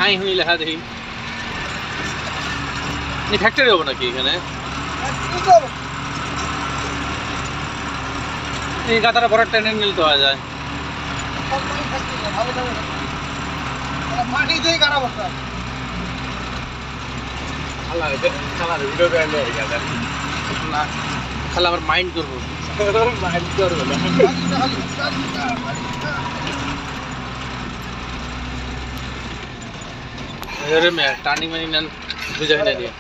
high হুই লেখা দেখি factory হবো নাকি এখানে এই গাতারা বড় ট্রেনে নিলে তো হয়ে যায় মাটি দিয়ে কারা বসা খালি আমার মাইন্ড করবো টার্নিং মানি নেন বুঝাই না দিয়ে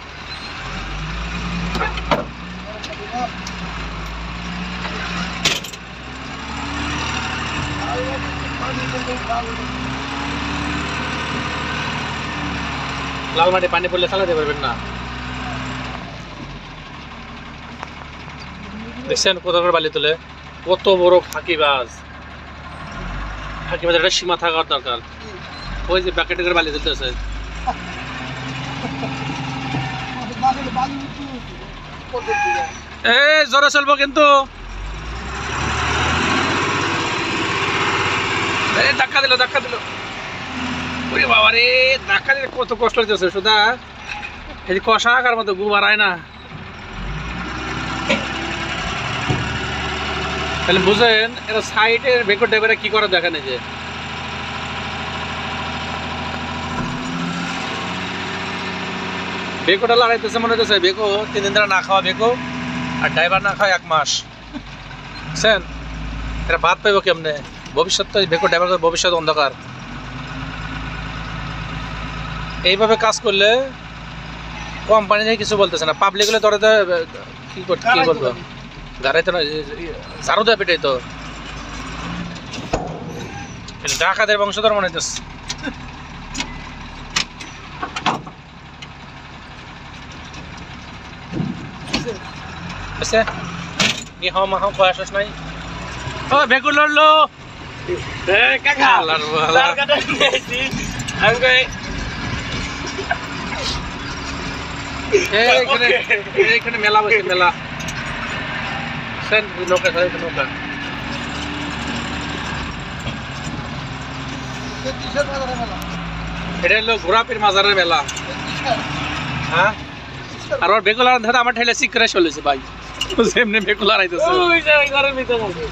লাল মাটি পানি পড়লে চালাতে পারবেন না দেখছেন কত করে বালি তোলে কত বড় ফাঁকিবাজ একটা সীমা থাকার দরকার ওই যে প্যাকেটে করে বালি তুলতেছে জোরে চলবো কিন্তু ধাক্কা দিল ওরে বাবা রে ধাক্কা দিলে কত কষ্ট হইতেছে সুদা এই যে কষা আকার মতো গু বাড়ায় না তাহলে বুঝেন এটা সাইডের বেকর ড্রাইভারে কি করে দেখেন এই যে বেকোটা লাগাইতেছে মনে হইতেছে বেকো 3 দিন ধরে না খাওয়া বেকো আর ড্রাইভার না খাওয়া 1 মাস বুঝছেন এটা ভাত পাইব কেমনে ভবিষ্যৎ তো বেকো ড্রাইভার ভবিষ্যৎ অন্ধকার এইভাবে কাজ করলে কোম্পানি থেকে কিছু বলতেছে না পাবলিক হলে তোরা কি বলবো গাড়াইতো না ঝাড়ু দেয় পেটাই তো ডাকাতের বংশধর মনে হইতেছে ni hao ma hao kaya sas nai oh beku lolo কাকা তার কাটা নিয়েছি আমি কই এখানে মেলা বসে মেলা সেন লোক আছে নৌকা এটা হলো ঘোরাপির মাজারের মেলা হ্যাঁ আর ওর বেকুলার ধারা আমার ঠেলে সিক করে চলেছে ভাই এমনি বেকুলার আইতেছে ওই যে ঘরের ভিতরে আছে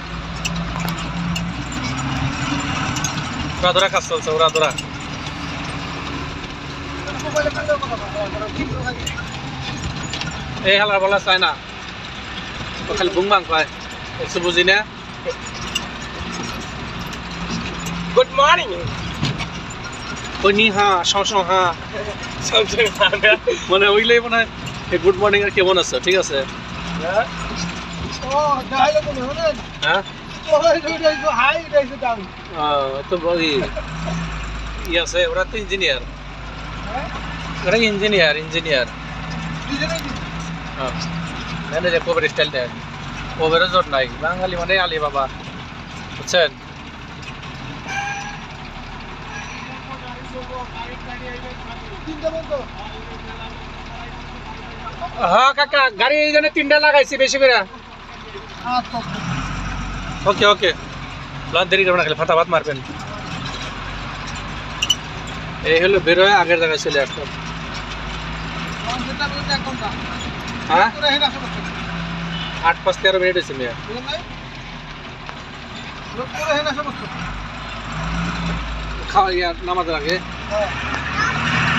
ওরা ধরা কাজ চলছে ওরা ধরা এই হালার বলা চায় না ও খালি বুংবাং পায় কিছু বুঝি না গুড মর্নিং ওই নি হ্যাঁ সং হ্যাঁ মানে ওইলেই মনে হয় গুড মর্নিং আর কেমন আছো ঠিক আছে হ্যাঁ তো ই আছে ওরা তো ইঞ্জিনিয়ার ওরা ইঞ্জিনিয়ার ম্যানেজার কোভিড স্টাইল দেয় কোভিডের জোর নাই বাঙালি মানে আলি বাবা বুঝছেন হ্যাঁ কাকা গাড়ি এই জন্য 3টা লাগাইছি বেশি করে ওকে ওকে দেরি করবেন না খালি ফাটা ভাত মারবেন এই হলো বেরোয় আগের জায়গায় চলে আসতাম হ্যাঁ 8-5-13 মিনিট হয়েছে মেয়ে খাওয়া নামাজের আগে